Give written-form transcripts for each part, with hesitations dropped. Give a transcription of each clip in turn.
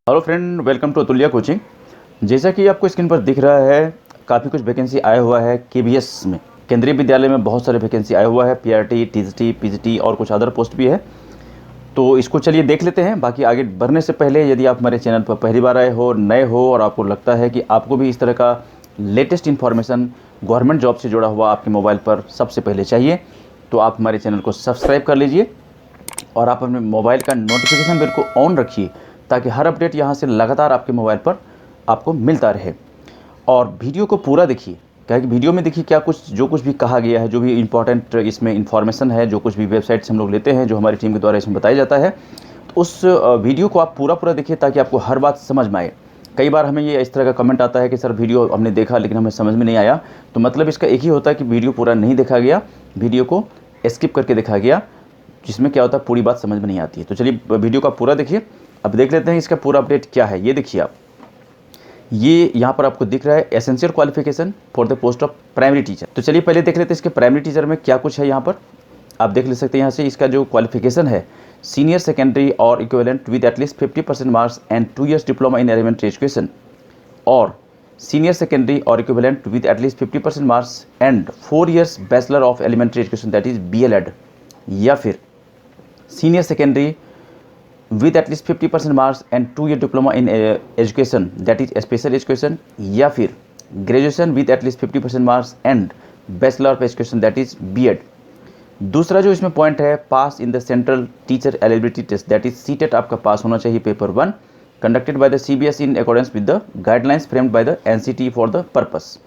Hello friend, welcome to अतुल्य coaching. जैसा कि आपको स्क्रीन पर दिख रहा है, काफ़ी कुछ वैकेंसी आया हुआ है केबीएस में। केंद्रीय विद्यालय में बहुत सारे वैकेंसी आया हुआ है, पीआरटी, टीजीटी, पीजीटी और कुछ अदर पोस्ट भी है। तो इसको चलिए देख लेते हैं। बाकी आगे बढ़ने से पहले यदि आप हमारे चैनल पर पहली बार आए हो, नए हो और आपको लगता है कि आपको भी इस तरह का लेटेस्ट इन्फॉर्मेशन गवर्नमेंट जॉब से जुड़ा हुआ आपके मोबाइल पर सबसे पहले चाहिए, तो आप हमारे चैनल को सब्सक्राइब कर लीजिए और आप अपने मोबाइल का नोटिफिकेशन बेल को ऑन रखिए ताकि हर अपडेट यहाँ से लगातार आपके मोबाइल पर आपको मिलता रहे। और वीडियो को पूरा देखिए, क्या कि वीडियो में देखिए क्या कुछ जो कुछ भी कहा गया है, जो भी इंपॉर्टेंट इसमें इन्फॉर्मेशन है, जो कुछ भी वेबसाइट से हम लोग लेते हैं, जो हमारी टीम के द्वारा इसमें बताया जाता है, तो उस वीडियो को आप पूरा देखिए ताकि आपको हर बात समझ में आए। कई बार हमें ये इस तरह का कमेंट आता है कि सर वीडियो हमने देखा लेकिन हमें समझ में नहीं आया। तो मतलब इसका एक ही होता है कि वीडियो पूरा नहीं देखा गया, वीडियो को स्किप करके देखा गया, जिसमें क्या होता है पूरी बात समझ में नहीं आती है। तो चलिए वीडियो का पूरा देखिए। अब देख लेते हैं इसका पूरा अपडेट क्या है। ये देखिए आप, ये यहाँ पर आपको दिख रहा है essential qualification for the post of primary teacher. तो चलिए पहले देख लेते हैं इसके प्राइमरी टीचर में क्या कुछ है। यहाँ पर आप देख ले सकते हैं, यहाँ से इसका जो क्वालिफिकेशन है, सीनियर सेकेंडरी और equivalent with at least 50% marks and 2 years diploma in elementary education, और सीनियर सेकेंडरी और equivalent with at least 50% marks and 4 years bachelor of elementary education that is BLED, या फिर senior secondary with at least 50% marks and 2 year diploma in education that is special education, या फिर graduation with at least 50% marks and bachelor of education that is B.Ed। दूसरा जो इसमें point है, pass in the central teacher eligibility test that is CTET आपका pass होना चाहिए, paper 1 conducted by the CBSE in accordance with the guidelines framed by the NCT for the purpose.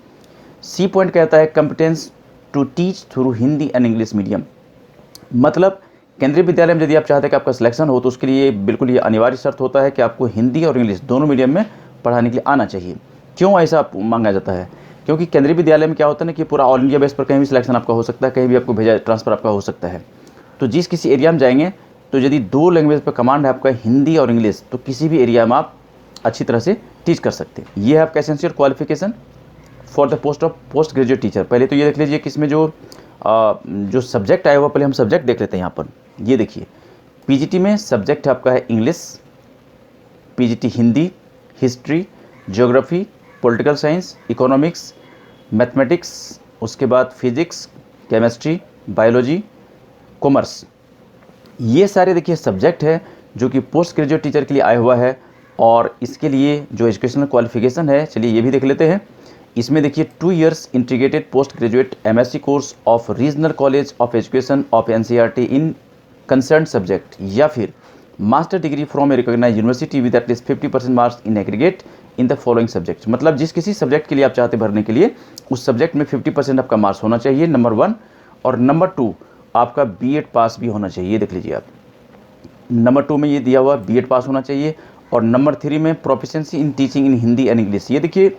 C point कहता है competence to teach through Hindi and English medium. मतलब केंद्रीय विद्यालय में यदि आप चाहते हैं कि आपका सिलेक्शन हो तो उसके लिए बिल्कुल ये अनिवार्य शर्त होता है कि आपको हिंदी और इंग्लिश दोनों मीडियम में पढ़ाने के लिए आना चाहिए। क्यों ऐसा मांगा जाता है? क्योंकि केंद्रीय विद्यालय में क्या होता है ना कि पूरा ऑल इंडिया बेस पर कहीं भी सिलेक्शन आपका हो सकता है, कहीं भी आपको भेजा ट्रांसफ़र आपका हो सकता है। तो जिस किसी एरिया में जाएंगे तो यदि 2 लैंग्वेज पर कमांड है आपका, हिंदी और इंग्लिश, तो किसी भी एरिया में आप अच्छी तरह से टीच कर सकते हैं। ये है आपका essential qualification for the post of post graduate teacher. पहले तो ये देख लीजिए कि इसमें जो सब्जेक्ट आया हुआ, पहले हम सब्जेक्ट देख लेते हैं। यहाँ पर ये देखिए, पीजीटी में सब्जेक्ट आपका है English, PGT Hindi, history, geography, political science, economics, mathematics, उसके बाद फिजिक्स, केमिस्ट्री, बायोलॉजी, कॉमर्स। ये सारे देखिए सब्जेक्ट है जो कि पोस्ट ग्रेजुएट टीचर के लिए आया हुआ है। और इसके लिए जो एजुकेशनल क्वालिफिकेशन है, चलिए ये भी देख लेते हैं। इसमें देखिए 2 years integrated post graduate MSc course of regional college of education of NCERT in concern subject, या फिर master degree from a recognise university with at least 50% marks in aggregate in the following subject. मतलब जिस किसी subject के लिए आप चाहते भरने के लिए, उस सब्जेक्ट में 50% आपका मार्क्स होना चाहिए, नंबर 1। और नंबर 2 आपका B.Ed पास भी होना चाहिए। देख लीजिए आप, नंबर 2 में ये दिया हुआ B.Ed पास होना चाहिए। और नंबर 3 में proficiency in teaching in Hindi and English. ये देखिए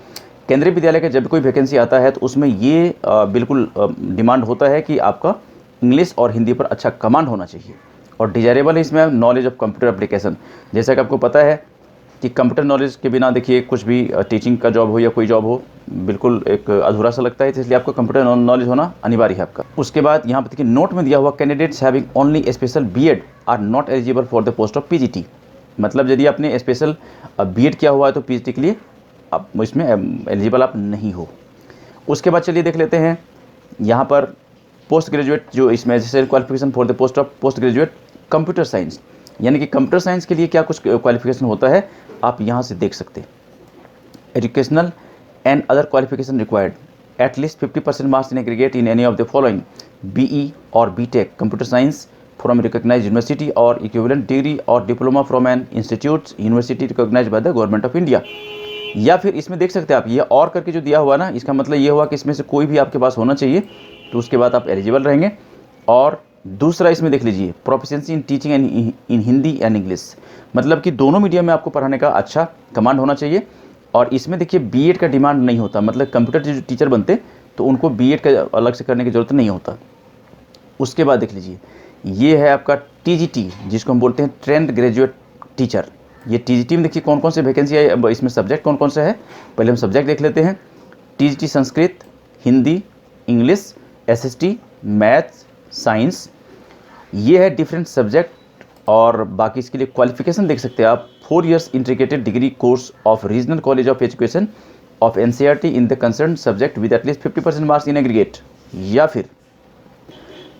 केंद्रीय विद्यालय का जब कोई वैकेंसी आता है तो उसमें ये बिल्कुल डिमांड होता है कि आपका इंग्लिश और हिंदी पर अच्छा कमांड होना चाहिए। और डिजायरेबल है इसमें नॉलेज ऑफ कंप्यूटर एप्लीकेशन। जैसा कि आपको पता है कि कंप्यूटर नॉलेज के बिना देखिए कुछ भी टीचिंग का जॉब हो या कोई जॉब हो, बिल्कुल एक अधूरा सा लगता है। इसलिए आपको कंप्यूटर नॉलेज होना अनिवार्य है आपका। उसके बाद यहाँ पर देखिए नोट में दिया हुआ, candidates having only special B.Ed are not eligible for the post of PGT। मतलब यदि आपने स्पेशल B.Ed किया हुआ है तो PGT के लिए आप इसमें एलिजिबल आप नहीं हो। उसके बाद चलिए देख लेते हैं यहाँ पर पोस्ट ग्रेजुएट, जो इसमें essential qualification for the post of post graduate computer science, यानी कि कंप्यूटर साइंस के लिए क्या कुछ क्वालिफिकेशन होता है आप यहाँ से देख सकते हैं। Educational and other qualification required, at least 50% marks in aggregate in any of the following, BE और BTech computer science from recognise university और इक्विवेलेंट डिग्री और diploma from an institute university recognise by the government of India. या फिर इसमें देख सकते हैं आप, ये और करके जो दिया हुआ ना, इसका मतलब ये हुआ कि इसमें से कोई भी आपके पास होना चाहिए, तो उसके बाद आप एलिजिबल रहेंगे। और दूसरा इसमें देख लीजिए, proficiency in teaching in Hindi and English, मतलब कि दोनों मीडियम में आपको पढ़ाने का अच्छा कमांड होना चाहिए। और इसमें देखिए B.Ed का डिमांड नहीं होता, मतलब कंप्यूटर जो टीचर बनते तो उनको B.Ed का अलग से करने की ज़रूरत नहीं होता। उसके बाद देख लीजिए, ये है आपका TGT, जिसको हम बोलते हैं ट्रेंड ग्रेजुएट टीचर। ये TGT में देखिए कौन कौन से वैकेंसी है, अब इसमें सब्जेक्ट कौन कौन सा है, पहले हम सब्जेक्ट देख लेते हैं। TGT Sanskrit, Hindi, English, SST, maths, science. ये है डिफरेंट सब्जेक्ट और बाकी इसके लिए क्वालिफिकेशन देख सकते हैं आप, 4 years integrated degree course of regional college of education of NCERT in the concern subject with at least 50% marks in aggregate, या फिर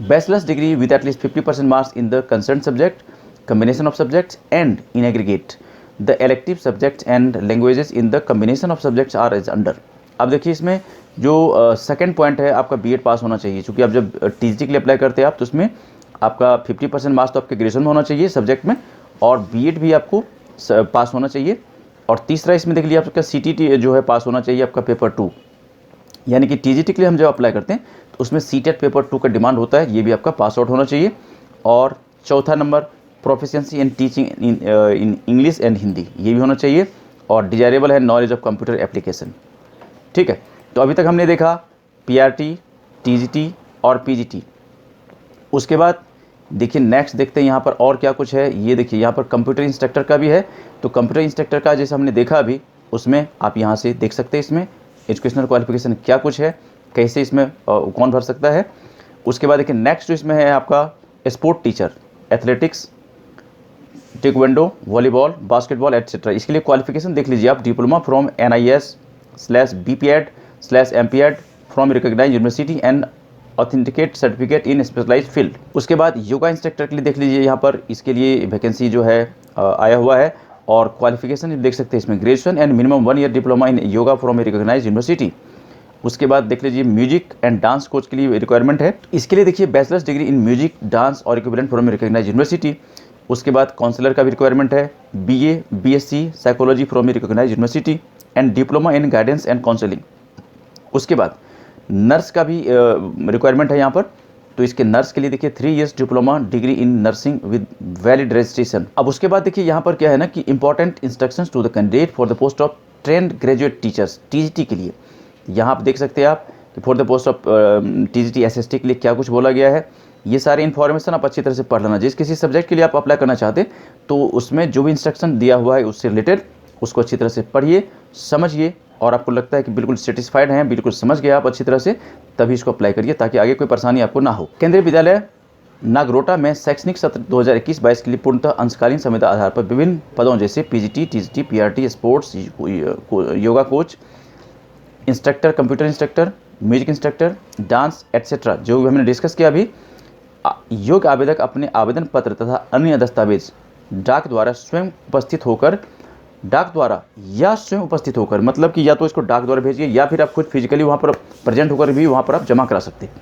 bachelors degree with at least 50% marks in the concern subject, combination of subjects and in aggregate the elective subjects and languages in the combination of subjects are as under। अब देखिए इसमें जो second point है आपका BEd पास होना चाहिए, क्योंकि आप जब टीजीटी के लिए अप्लाई करते हैं आप तो उसमें आपका 50% मार्क्स तो आपके ग्रेजुएशन में होना चाहिए सब्जेक्ट में, और बीएड भी आपको पास होना चाहिए। और तीसरा इसमें देख लीजिए आपका सीटीटी जो है पास होना चाहिए आपका पेपर 2, यानी कि टीजीटी के लिए हम जब अप्लाई करते हैं तो उसमें सीटेट पेपर 2 का डिमांड होता है, ये भी आपका पास आउट होना चाहिए। और चौथा number proficiency in teaching in English and Hindi, ये भी होना चाहिए। और डिजायरेबल है नॉलेज ऑफ कंप्यूटर एप्लीकेशन। ठीक है, तो अभी तक हमने देखा पीआरटी, टीजीटी और पीजीटी। उसके बाद देखिए नेक्स्ट देखते हैं यहाँ पर और क्या कुछ है। ये देखिए यहाँ पर कंप्यूटर इंस्ट्रक्टर का भी है, तो कंप्यूटर इंस्ट्रक्टर का जैसे हमने देखा अभी, उसमें आप यहाँ से देख सकते हैं इसमें एजुकेशनल क्वालिफिकेशन क्या कुछ है, कैसे इसमें कौन भर सकता है। उसके बाद देखिए नेक्स्ट जो इसमें है आपका sport teacher, athletics, taekwondo, volleyball, basketball etcetera. इसके लिए क्वालिफिकेशन देख लीजिए आप, diploma from NIS/BPEd/MPEd from recognised university and authenticate certificate in specialised field. उसके बाद योगा इंस्ट्रक्टर के लिए देख लीजिए यहाँ पर, इसके लिए वैकेंसी जो है आया हुआ है, और क्वालिफिकेशन देख सकते हैं इसमें graduation and minimum 1 year diploma in yoga from recognised university. उसके बाद देख लीजिए म्यूजिक एंड डांस कोच के लिए रिक्वायरमेंट है, इसके लिए देखिए bachelors degree in music dance और इक्विवेलेंट फ्रॉम रिकॉग्नाइज्ड यूनिवर्सिटी। उसके बाद काउंसलर का भी रिक्वायरमेंट है, BA BSc psychology from recognised university and diploma in guidance and counselling. उसके बाद नर्स का भी रिक्वायरमेंट है यहाँ पर, तो इसके नर्स के लिए देखिए 3 years diploma degree in nursing with valid registration. अब उसके बाद देखिए यहाँ पर क्या है ना कि important instructions to the candidate for the post of trained graduate teachers, TGT के लिए। यहाँ आप देख सकते हैं आप कि for the post of TGT SST के लिए क्या कुछ बोला गया है। ये सारे इन्फॉर्मेशन आप अच्छी तरह से पढ़ लेना। जिस किसी सब्जेक्ट के लिए आप अप्लाई करना चाहते तो उसमें जो भी इंस्ट्रक्शन दिया हुआ है उससे रिलेटेड उसको अच्छी तरह से पढ़िए, समझिए, और आपको लगता है कि बिल्कुल सेटिस्फाइड हैं, बिल्कुल समझ गए आप अच्छी तरह से, तभी इसको अप्लाई करिए ताकि आगे कोई परेशानी आपको ना हो। केंद्रीय विद्यालय नागरोटा में शैक्षणिक सत्र 2021-22 के लिए पूर्णतः अंशकालीन संविदा आधार पर विभिन्न पदों जैसे PGT, TGT, PRT, sports, yoga coach, instructor, computer instructor, music instructor, dance etcetera, जो भी हमने डिस्कस किया अभी। योग्य आवेदक अपने आवेदन पत्र तथा अन्य दस्तावेज डाक द्वारा या स्वयं उपस्थित होकर, मतलब कि या तो इसको डाक द्वारा भेजिए या फिर आप खुद फिजिकली वहाँ पर प्रेजेंट होकर भी वहाँ पर आप जमा करा सकते हैं।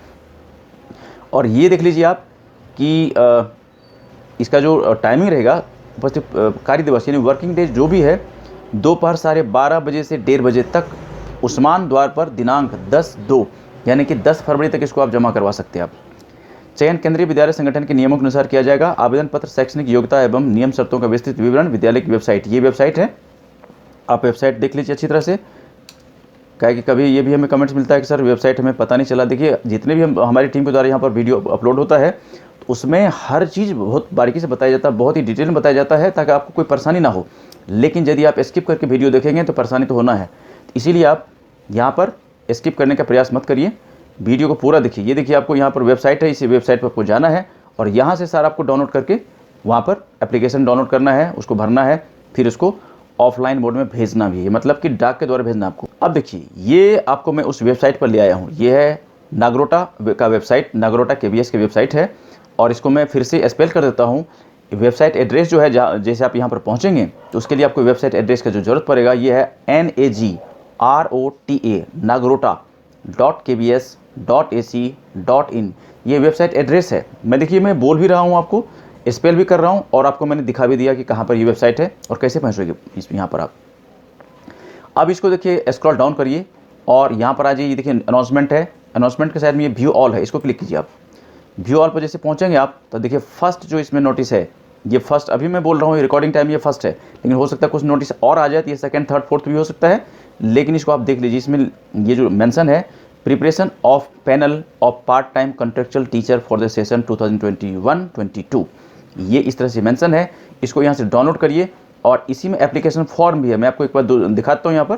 और ये देख लीजिए आप कि इसका जो टाइमिंग रहेगा उपस्थित कार्य दिवस यानी वर्किंग डेज जो भी है, दोपहर 12:30 बजे से 1:30 बजे तक उस्मान द्वार पर दिनांक 10/2 यानी कि 10 फरवरी तक इसको आप जमा करवा सकते हैं आप। चयन केंद्रीय विद्यालय संगठन के नियमों के अनुसार किया जाएगा। आवेदन पत्र, शैक्षणिक योग्यता एवं नियम शर्तों का विस्तृत विवरण विद्यालय की वेबसाइट, ये वेबसाइट है, आप वेबसाइट देख लीजिए अच्छी तरह से। क्या कि कभी ये भी हमें कमेंट्स मिलता है कि सर वेबसाइट हमें पता नहीं चला। देखिए जितने भी हमारी टीम के द्वारा यहाँ पर वीडियो अपलोड होता है तो उसमें हर चीज़ बहुत बारीकी से बताया जाता है, बहुत ही डिटेल में बताया जाता है ताकि आपको कोई परेशानी ना हो। लेकिन यदि आप स्किप करके वीडियो देखेंगे तो परेशानी तो होना है, इसीलिए आप यहाँ पर स्किप करने का प्रयास मत करिए, वीडियो को पूरा देखिए। ये देखिए आपको यहाँ पर वेबसाइट है, इसी वेबसाइट पर आपको जाना है और यहाँ से सारा आपको डाउनलोड करके वहाँ पर एप्लीकेशन डाउनलोड करना है, उसको भरना है, फिर उसको ऑफलाइन मोड में भेजना भी है, मतलब कि डाक के द्वारा भेजना आपको। अब देखिए ये आपको मैं उस वेबसाइट पर ले आया हूँ, ये है नागरोटा का वेबसाइट, नागरोटा KVS की वेबसाइट है। और इसको मैं फिर से स्पेल कर देता हूँ। वेबसाइट एड्रेस जो है जैसे आप यहाँ पर पहुँचेंगे तो उसके लिए आपको वेबसाइट एड्रेस का जो जरूरत पड़ेगा ये है NAGROTA nagrota.kvs.ac.in, ये वेबसाइट एड्रेस है। मैं देखिए मैं बोल भी रहा हूँ आपको, स्पेल भी कर रहा हूँ और आपको मैंने दिखा भी दिया कि कहाँ पर ये वेबसाइट है और कैसे पहुँचोगे इस यहाँ पर आप। अब इसको देखिए स्क्रॉल डाउन करिए और यहाँ पर आ जाइए, ये देखिए अनाउंसमेंट है, अनाउंसमेंट के साइड में ये व्यू ऑल है, इसको क्लिक कीजिए आप। व्यू ऑल पर जैसे पहुँचेंगे आप तो देखिए फर्स्ट जो इसमें नोटिस है, ये फर्स्ट अभी मैं बोल रहा हूँ रिकॉर्डिंग टाइम ये फर्स्ट है, लेकिन हो सकता है कुछ नोटिस और आ जाए तो ये सेकंड, थर्ड, फोर्थ भी हो सकता है, लेकिन इसको आप देख लीजिए। इसमें ये जो मेंशन है preparation of panel of part time contractual teacher for the session 2021-22, ये इस तरह से मेंशन है। इसको यहाँ से डाउनलोड करिए और इसी में एप्लीकेशन फॉर्म भी है। मैं आपको एक बार दिखाता हूँ यहाँ पर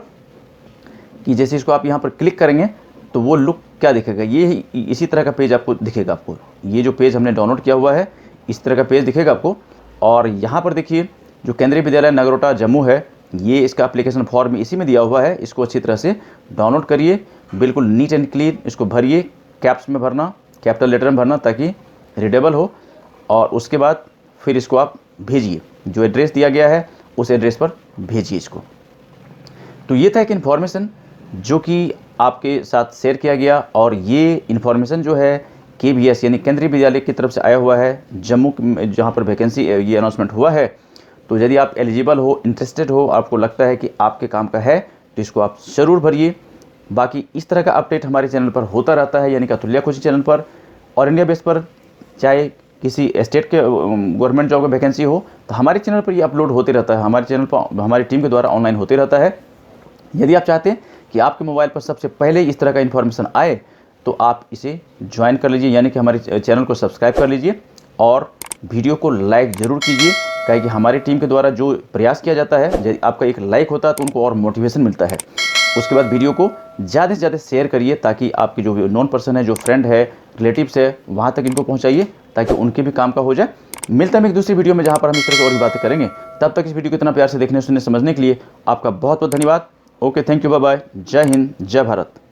कि जैसे इसको आप यहाँ पर क्लिक करेंगे तो वो लुक क्या दिखेगा, ये इसी तरह का पेज आपको दिखेगा। आपको ये जो पेज हमने डाउनलोड किया हुआ है इस तरह का पेज दिखेगा आपको। और यहाँ पर देखिए जो केंद्रीय विद्यालय नगरोटा जम्मू है, ये इसका एप्लीकेशन फॉर्म इसी में दिया हुआ है। इसको अच्छी तरह से डाउनलोड करिए, बिल्कुल नीट एंड क्लीन इसको भरिए, कैप्स में भरना, कैपिटल लेटर में भरना ताकि रीडेबल हो। और उसके बाद फिर इसको आप भेजिए, जो एड्रेस दिया गया है उस एड्रेस पर भेजिए इसको। तो ये था एक इन्फॉर्मेशन जो कि आपके साथ शेयर किया गया, और ये इन्फॉर्मेशन जो है KVS यानी केंद्रीय विद्यालय की तरफ से आया हुआ है जम्मू, जहाँ पर वैकेंसी ये अनाउंसमेंट हुआ है। तो यदि आप एलिजिबल हो, इंटरेस्टेड हो, आपको लगता है कि आपके काम का है, तो इसको आप ज़रूर भरिए। बाकी इस तरह का अपडेट हमारे चैनल पर होता रहता है, यानी कि अतुल्या कोचिंग चैनल पर। और इंडिया बेस पर चाहे किसी स्टेट के गवर्नमेंट जॉब का वैकेंसी हो, तो हमारे चैनल पर ये अपलोड होते रहता है, हमारे चैनल पर हमारी टीम के द्वारा ऑनलाइन होते रहता है। यदि आप चाहते हैं कि आपके मोबाइल पर सबसे पहले इस तरह का इन्फॉर्मेशन आए, तो आप इसे ज्वाइन कर लीजिए, यानी कि हमारे चैनल को सब्सक्राइब कर लीजिए और वीडियो को लाइक ज़रूर कीजिए। कि हमारी टीम के द्वारा जो प्रयास किया जाता है, यदि आपका एक लाइक होता है तो उनको और मोटिवेशन मिलता है। उसके बाद वीडियो को ज़्यादा से ज़्यादा शेयर करिए, ताकि आपकी जो नॉन पर्सन है, जो फ्रेंड है, रिलेटिव्स है, वहाँ तक इनको पहुँचाइए ताकि उनके भी काम का हो जाए। मिलता है एक दूसरी वीडियो में, जहाँ पर हम इस तरह की और भी बातें करेंगे। तब तक इस वीडियो को इतना प्यार से देखने, सुनने, समझने के लिए आपका बहुत बहुत धन्यवाद। Okay, thank you, bye bye, जय हिंद, जय भारत।